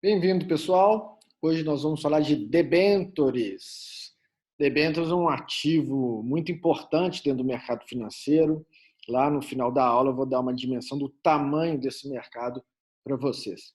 Bem-vindo, pessoal. Hoje nós vamos falar de debêntures. Debêntures é um ativo muito importante dentro do mercado financeiro. Lá no final da aula eu vou dar uma dimensão do tamanho desse mercado para vocês.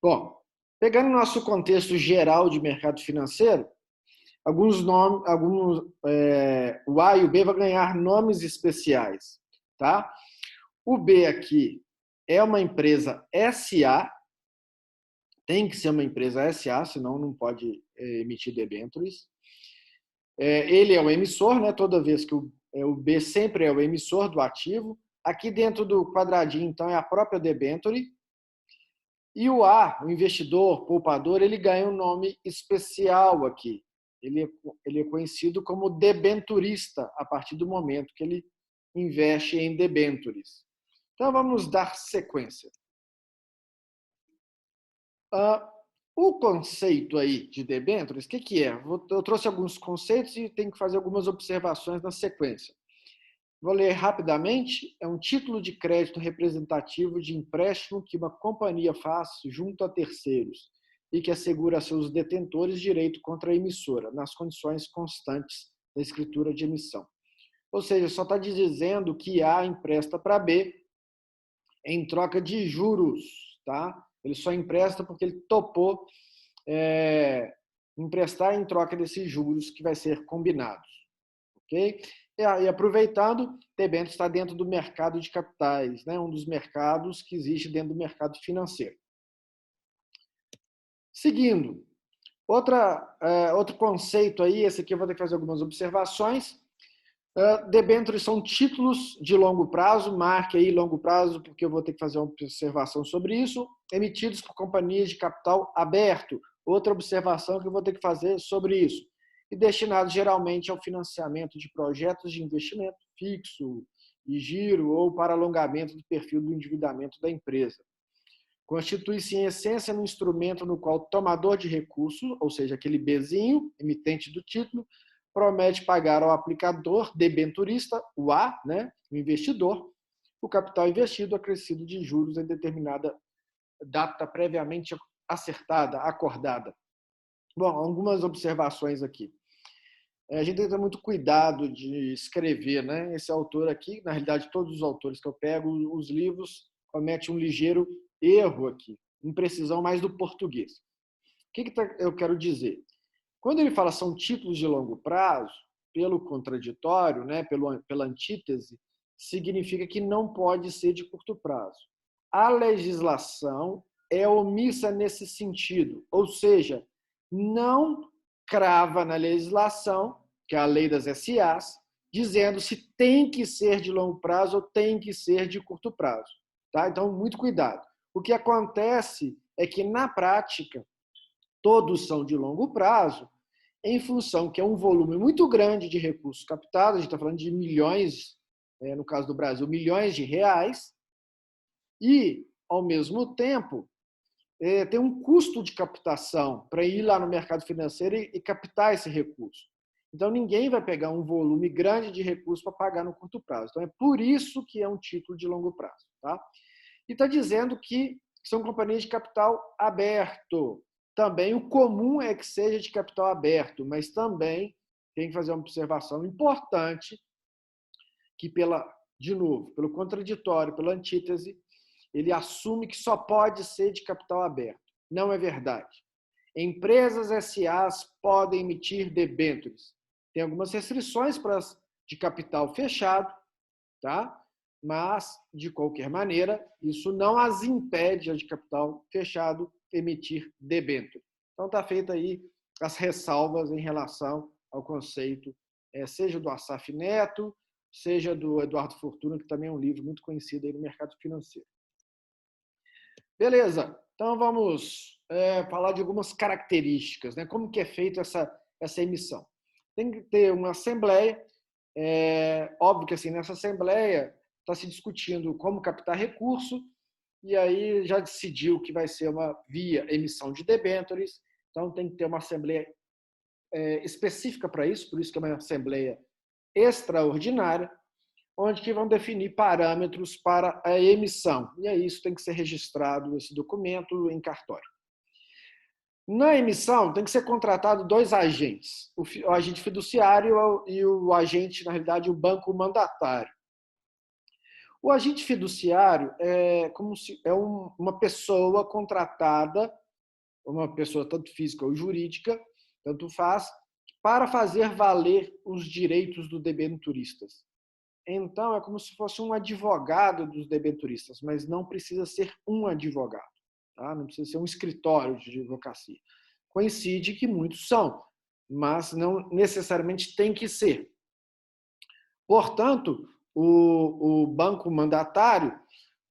Bom, pegando o nosso contexto geral de mercado financeiro, o A e o B vão ganhar nomes especiais, tá? O B aqui é uma empresa SA. Tem que ser uma empresa SA, senão não pode emitir debêntures. Ele é o emissor, né? Toda vez que o B sempre é o emissor do ativo. Aqui dentro do quadradinho, então, é a própria debênture. E o A, o investidor, poupador, ele ganha um nome especial aqui. Ele é conhecido como debenturista a partir do momento que ele investe em debêntures. Então, vamos dar sequência. O conceito aí de debêntures, o que é? Eu trouxe alguns conceitos e tenho que fazer algumas observações na sequência. Vou ler rapidamente. É um título de crédito representativo de empréstimo que uma companhia faz junto a terceiros e que assegura a seus detentores direito contra a emissora, nas condições constantes da escritura de emissão. Ou seja, só está dizendo que A empresta para B em troca de juros, tá? Ele só empresta porque ele topou emprestar em troca desses juros que vai ser combinados, ok? E aproveitando, debêntures está dentro do mercado de capitais, né? Um dos mercados que existe dentro do mercado financeiro. Seguindo, outro conceito aí, esse aqui eu vou ter que fazer algumas observações. Debêntures são títulos de longo prazo, marque aí longo prazo, porque eu vou ter que fazer uma observação sobre isso, emitidos por companhias de capital aberto. Outra observação que eu vou ter que fazer sobre isso. E destinados geralmente ao financiamento de projetos de investimento fixo e giro ou para alongamento do perfil do endividamento da empresa. Constitui-se em essência um instrumento no qual o tomador de recursos, ou seja, aquele Bzinho, emitente do título, promete pagar ao aplicador debenturista, o A, né, o investidor, o capital investido acrescido de juros em determinada data previamente acertada, acordada. Bom, algumas observações aqui. A gente tem que ter muito cuidado de escrever, né? Esse autor aqui, na realidade, todos os autores que eu pego, os livros, cometem um ligeiro erro aqui, imprecisão mais do português. O que eu quero dizer? Quando ele fala são títulos de longo prazo, pelo contraditório, né, pela antítese, significa que não pode ser de curto prazo. A legislação é omissa nesse sentido, ou seja, não crava na legislação, que é a lei das SAs, dizendo se tem que ser de longo prazo ou tem que ser de curto prazo. Tá? Então, muito cuidado. O que acontece é que, na prática, todos são de longo prazo, em função que é um volume muito grande de recursos captados, a gente está falando de milhões, no caso do Brasil, milhões de reais, e, ao mesmo tempo, tem um custo de captação para ir lá no mercado financeiro e captar esse recurso. Então, ninguém vai pegar um volume grande de recursos para pagar no curto prazo. Então, é por isso que é um título de longo prazo. Tá? E está dizendo que são companhias de capital aberto. Também o comum é que seja de capital aberto, mas também tem que fazer uma observação importante que, de novo, pelo contraditório, pela antítese, ele assume que só pode ser de capital aberto. Não é verdade. Empresas SAs podem emitir debêntures. Tem algumas restrições para as de capital fechado, tá? Mas, de qualquer maneira, isso não as impede, as de capital fechado, emitir debênture. Então, está feita aí as ressalvas em relação ao conceito, seja do Assaf Neto, seja do Eduardo Fortuna, que também é um livro muito conhecido aí no mercado financeiro. Beleza, então vamos falar de algumas características, né? Como que é feita essa emissão. Tem que ter uma assembleia, óbvio que assim, nessa assembleia está se discutindo como captar recurso, e aí já decidiu que vai ser uma via emissão de debêntures, então tem que ter uma assembleia específica para isso, por isso que é uma assembleia extraordinária, onde que vão definir parâmetros para a emissão. E aí isso tem que ser registrado, esse documento, em cartório. Na emissão, tem que ser contratado dois agentes, o agente fiduciário e o agente, na realidade, o banco mandatário. O agente fiduciário é como se é uma pessoa contratada, uma pessoa tanto física ou jurídica, tanto faz, para fazer valer os direitos dos debenturistas. Então, é como se fosse um advogado dos debenturistas, mas não precisa ser um advogado, tá? Não precisa ser um escritório de advocacia. Coincide que muitos são, mas não necessariamente tem que ser. Portanto, o banco mandatário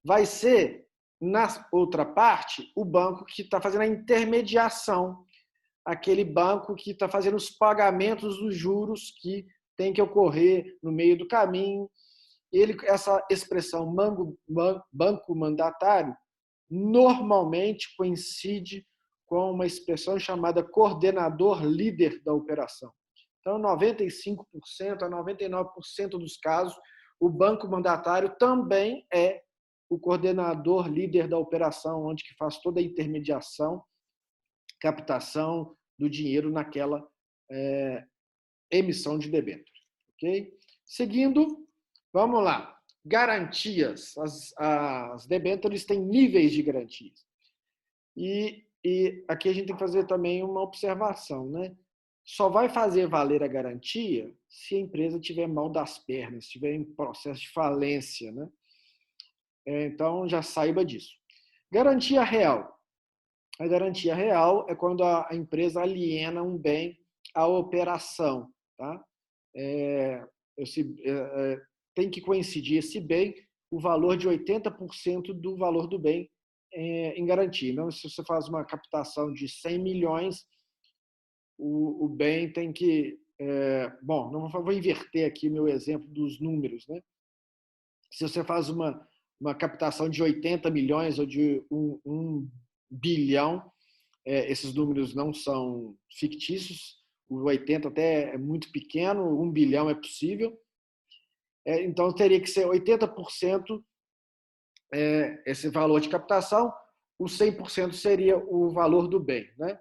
vai ser, na outra parte, o banco que está fazendo a intermediação, aquele banco que está fazendo os pagamentos dos juros que tem que ocorrer no meio do caminho. Essa expressão banco mandatário normalmente coincide com uma expressão chamada coordenador líder da operação. Então, 95% a 99% dos casos, o banco mandatário também é o coordenador líder da operação, onde que faz toda a intermediação, captação do dinheiro naquela emissão de debêntures. Ok? Seguindo, vamos lá. Garantias. As debêntures têm níveis de garantias. E aqui a gente tem que fazer também uma observação, né? Só vai fazer valer a garantia se a empresa tiver mal das pernas, estiver em processo de falência, né? Então, já saiba disso. Garantia real. A garantia real é quando a empresa aliena um bem à operação, tá? Tem que coincidir esse bem, o valor de 80% do valor do bem em garantia. Então, se você faz uma captação de 100 milhões, o bem tem que... bom, não vou inverter aqui meu exemplo dos números, né? Se você faz uma captação de 80 milhões ou de 1 bilhão, esses números não são fictícios, o 80 até é muito pequeno, 1 bilhão é possível. Então, teria que ser 80% esse valor de captação, o 100% seria o valor do bem, né?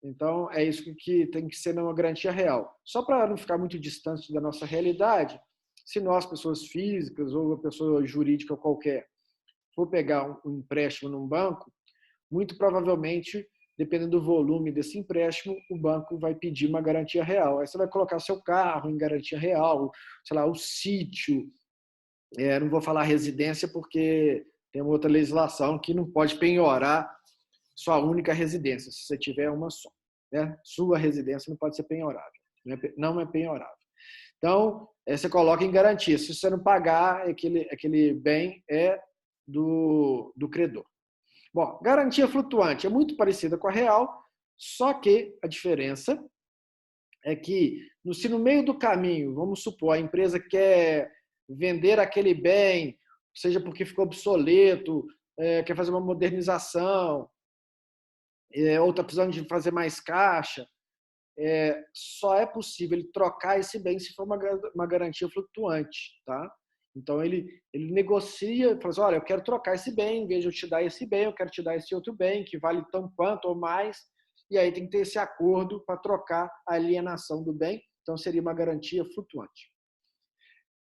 Então, é isso que tem que ser numa garantia real. Só para não ficar muito distante da nossa realidade, se nós, pessoas físicas ou uma pessoa jurídica qualquer, for pegar um empréstimo num banco, muito provavelmente, dependendo do volume desse empréstimo, o banco vai pedir uma garantia real. Aí você vai colocar seu carro em garantia real, sei lá, o sítio. Não vou falar residência porque tem uma outra legislação que não pode penhorar sua única residência, se você tiver uma só. Né? Sua residência não pode ser penhorável. Não é penhorável. Então, você coloca em garantia. Se você não pagar, aquele bem é do credor. Bom, garantia flutuante é muito parecida com a real, só que a diferença é que, se no meio do caminho, vamos supor, a empresa quer vender aquele bem, seja porque ficou obsoleto, quer fazer uma modernização, ou está precisando de fazer mais caixa, só é possível ele trocar esse bem se for uma garantia flutuante, tá? Então, ele negocia, fala assim, olha, eu quero trocar esse bem, em vez de eu te dar esse bem, eu quero te dar esse outro bem, que vale tão quanto ou mais, e aí tem que ter esse acordo para trocar a alienação do bem, então seria uma garantia flutuante.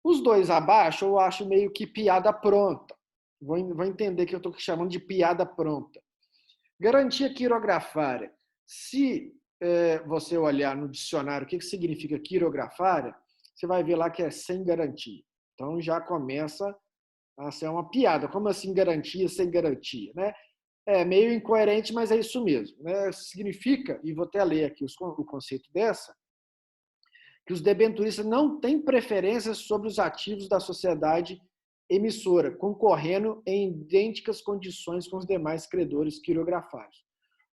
Os dois abaixo, eu acho meio que piada pronta. Vou entender que eu estou chamando de piada pronta. Garantia quirografária. Se você olhar no dicionário o que significa quirografária, você vai ver lá que é sem garantia. Então, já começa a ser uma piada. Como assim garantia sem garantia? Né? É meio incoerente, mas é isso mesmo. Né? Significa, e vou até ler aqui o conceito dessa, que os debenturistas não têm preferências sobre os ativos da sociedade emissora, concorrendo em idênticas condições com os demais credores quirografários.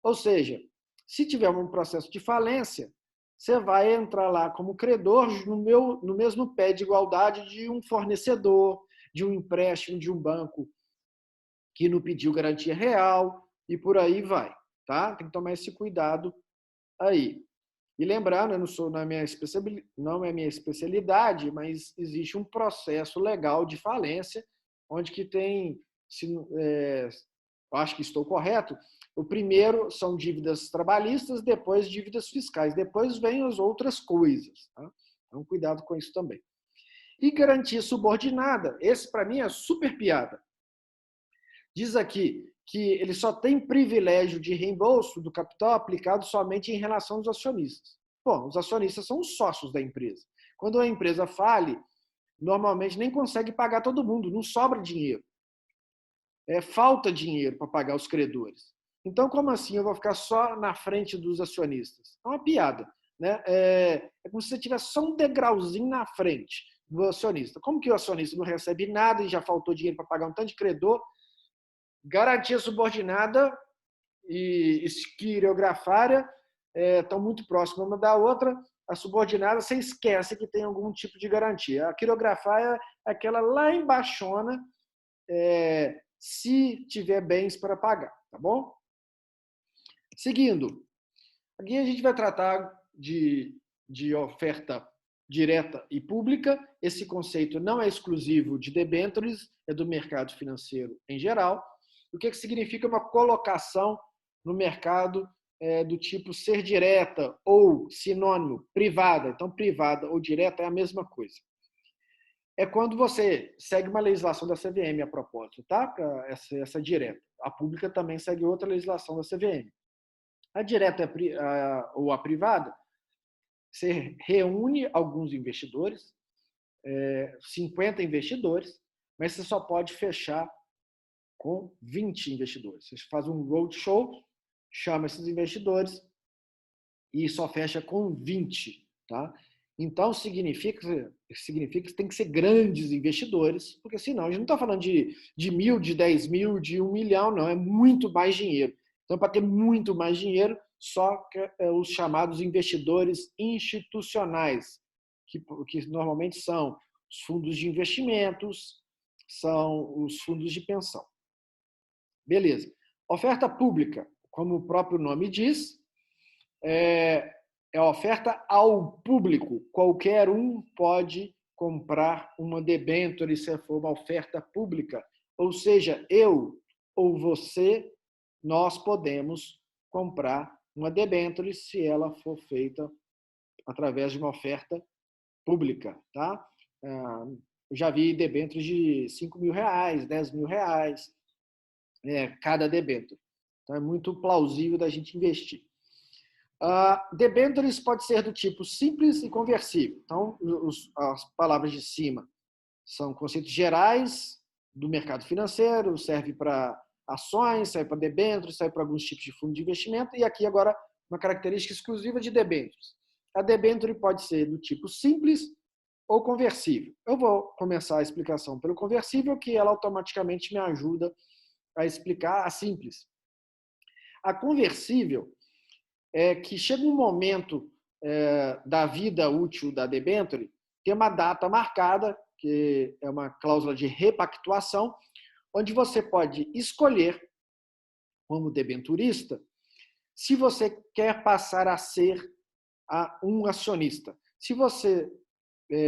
Ou seja, se tiver um processo de falência, você vai entrar lá como credor no mesmo pé de igualdade de um fornecedor, de um empréstimo de um banco que não pediu garantia real e por aí vai. Tá? Tem que tomar esse cuidado aí. E lembrando, não é minha especialidade, mas existe um processo legal de falência, onde que tem, acho que estou correto, O primeiro são dívidas trabalhistas, depois dívidas fiscais, depois vem as outras coisas. Tá? Então, cuidado com isso também. E garantia subordinada, esse para mim é super piada. Diz aqui que ele só tem privilégio de reembolso do capital aplicado somente em relação aos acionistas. Bom, os acionistas são os sócios da empresa. Quando a empresa fale, normalmente nem consegue pagar todo mundo, não sobra dinheiro. Falta dinheiro para pagar os credores. Então, como assim eu vou ficar só na frente dos acionistas? É uma piada. Né? Como se você tivesse só um degrauzinho na frente do acionista. Como que o acionista não recebe nada e já faltou dinheiro para pagar um tanto de credor? Garantia subordinada e esquirografária estão muito próximas uma da outra. A subordinada, você esquece que tem algum tipo de garantia. A quirografária é aquela lá embaixona, se tiver bens para pagar, tá bom? Seguindo, aqui a gente vai tratar de oferta direta e pública. Esse conceito não é exclusivo de debêntures, é do mercado financeiro em geral. O que significa uma colocação no mercado do tipo ser direta ou sinônimo, privada. Então, privada ou direta é a mesma coisa. É quando você segue uma legislação da CVM a propósito, tá? Para essa direta. A pública também segue outra legislação da CVM. A direta ou a privada, você reúne alguns investidores, 50 investidores, mas você só pode fechar com 20 investidores. Você faz um roadshow, chama esses investidores e só fecha com 20. Tá? Então, significa que tem que ser grandes investidores, porque senão a gente não está falando de 1.000, de 10 mil, de 1 milhão, não, é muito mais dinheiro. Então, para ter muito mais dinheiro, só os chamados investidores institucionais, que normalmente são os fundos de investimentos, são os fundos de pensão. Beleza. Oferta pública, como o próprio nome diz, é a oferta ao público. Qualquer um pode comprar uma debênture se for uma oferta pública. Ou seja, eu ou você, nós podemos comprar uma debênture se ela for feita através de uma oferta pública. Tá? Eu já vi debêntures de R$5.000, R$10.000, cada debênture. Então, é muito plausível da gente investir. Debêntures pode ser do tipo simples e conversível. Então, as palavras de cima são conceitos gerais do mercado financeiro, serve para ações, serve para debêntures, serve para alguns tipos de fundo de investimento. E aqui agora uma característica exclusiva de debêntures. A debênture pode ser do tipo simples ou conversível. Eu vou começar a explicação pelo conversível, que ela automaticamente me ajuda a explicar a simples. A conversível é que chega um momento da vida útil da debênture, tem uma data marcada, que é uma cláusula de repactuação, onde você pode escolher, como debenturista, se você quer passar a ser um acionista. Se você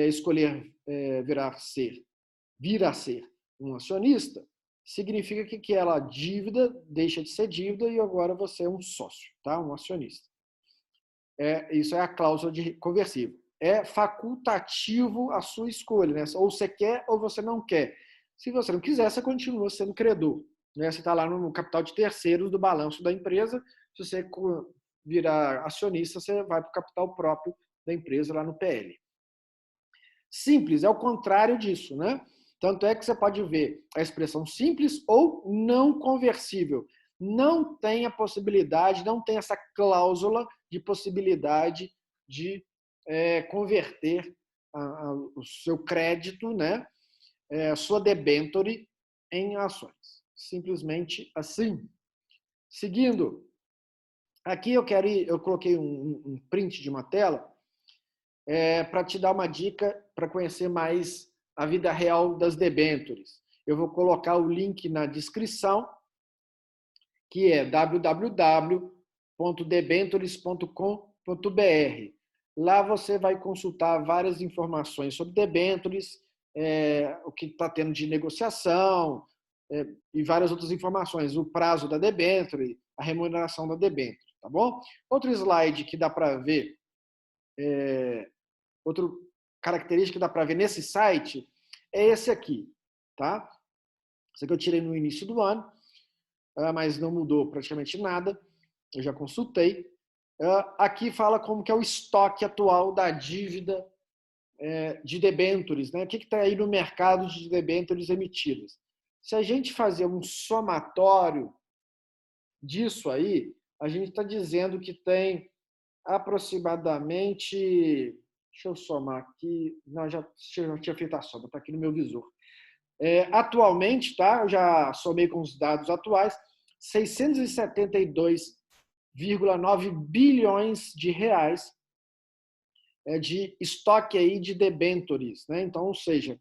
escolher vir a ser um acionista, significa que aquela dívida deixa de ser dívida e agora você é um sócio, tá? Um acionista. Isso é a cláusula de conversível. É facultativo a sua escolha, né? Ou você quer ou você não quer. Se você não quiser, você continua sendo credor. Né? Você está lá no capital de terceiros do balanço da empresa. Se você virar acionista, você vai para o capital próprio da empresa lá no PL. Simples é o contrário disso, né? Tanto é que você pode ver a expressão simples ou não conversível. Não tem a possibilidade, não tem essa cláusula de possibilidade de converter o seu crédito, né? A sua debênture em ações. Simplesmente assim. Seguindo, aqui eu coloquei um print de uma tela para te dar uma dica para conhecer mais a vida real das debêntures. Eu vou colocar o link na descrição, que é www.debentures.com.br. Lá você vai consultar várias informações sobre debêntures, o que está tendo de negociação, e várias outras informações, o prazo da debênture, a remuneração da debênture, tá bom? Outro slide que dá para ver, outra característica que dá para ver nesse site é esse aqui, tá? Esse aqui eu tirei no início do ano, mas não mudou praticamente nada, eu já consultei. Aqui fala como que é o estoque atual da dívida de debêntures, né? O que está aí no mercado de debêntures emitidas. Se a gente fazer um somatório disso aí, a gente está dizendo que tem aproximadamente... Deixa eu somar aqui. Não, já tinha feito a soma, está aqui no meu visor. Atualmente, tá? Eu já somei com os dados atuais, 672,9 bilhões de reais de estoque aí de debêntures, né? Então, ou seja,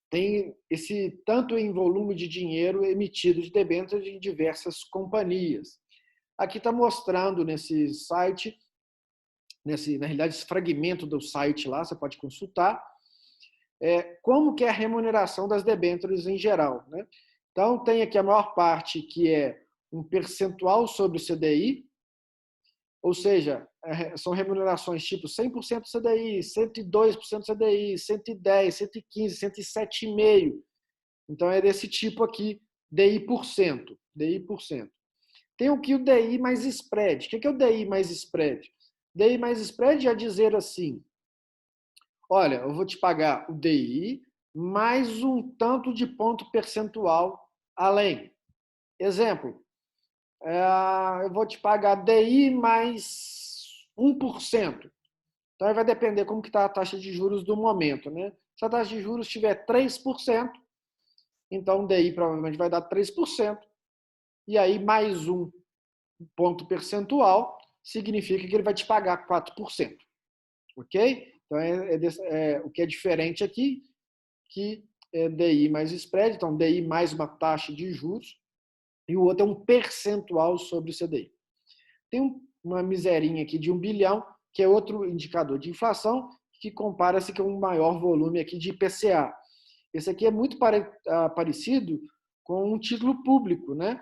tem esse tanto em volume de dinheiro emitido de debêntures em diversas companhias. Aqui está mostrando nesse site, na realidade, esse fragmento do site lá, você pode consultar, como que é a remuneração das debêntures em geral, né? Então, tem aqui a maior parte que é um percentual sobre o CDI, ou seja, são remunerações tipo 100% CDI, 102% CDI, 110, 115, 107,5%. Então, é desse tipo aqui, DI%. Tem aqui o DI mais spread. O que é o DI mais spread? DI mais spread é dizer assim, olha, eu vou te pagar o DI mais um tanto de ponto percentual além. Exemplo, eu vou te pagar DI mais 1%. Então, vai depender como que está a taxa de juros do momento, né? Se a taxa de juros estiver 3%, então o DI provavelmente vai dar 3%, e aí mais um ponto percentual significa que ele vai te pagar 4%. Ok? Então, o que é diferente aqui, que é DI mais spread, então DI mais uma taxa de juros, e o outro é um percentual sobre o CDI. Tem uma miserinha aqui de 1 bilhão, que é outro indicador de inflação, que compara-se com um maior volume aqui de IPCA. Esse aqui é muito parecido com um título público, né?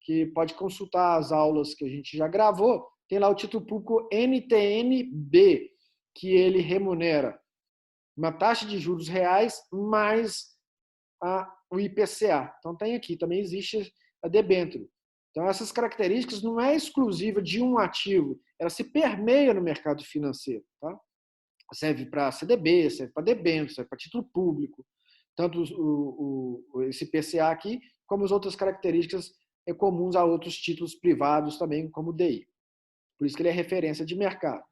Que pode consultar as aulas que a gente já gravou. Tem lá o título público NTN-B, que ele remunera uma taxa de juros reais mais o IPCA. Então, tem aqui, também existe a debênture. Então, essas características não é exclusiva de um ativo, ela se permeia no mercado financeiro. Tá? Serve para CDB, serve para debênture, serve para título público. Tanto esse IPCA aqui, como as outras características comuns a outros títulos privados também, como o DI. Por isso que ele é referência de mercado.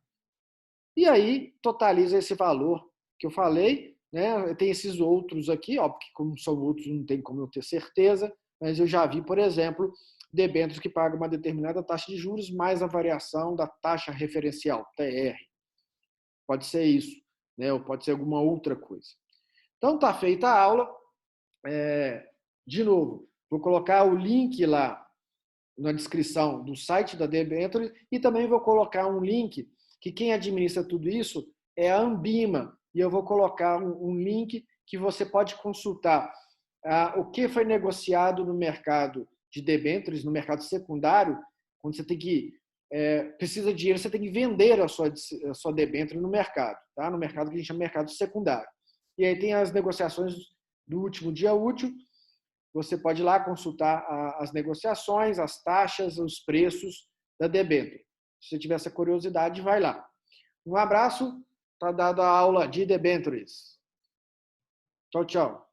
E aí, totaliza esse valor que eu falei, né? Tem esses outros aqui, óbvio que como são outros não tem como eu ter certeza, mas eu já vi, por exemplo, debêntures que pagam uma determinada taxa de juros mais a variação da taxa referencial, TR. Pode ser isso, né? Ou pode ser alguma outra coisa. Então, está feita a aula. De novo, vou colocar o link lá na descrição do site da debênture e também vou colocar um link que quem administra tudo isso é a Ambima, e eu vou colocar um link que você pode consultar o que foi negociado no mercado de debêntures, no mercado secundário, quando você tem que precisa de dinheiro, você tem que vender a sua debênture no mercado, tá? No mercado que a gente chama de mercado secundário. E aí tem as negociações do último dia útil, você pode ir lá consultar as negociações, as taxas, os preços da debênture. Se você tiver essa curiosidade, vai lá. Um abraço, está dada a aula de debêntures. Tchau, tchau.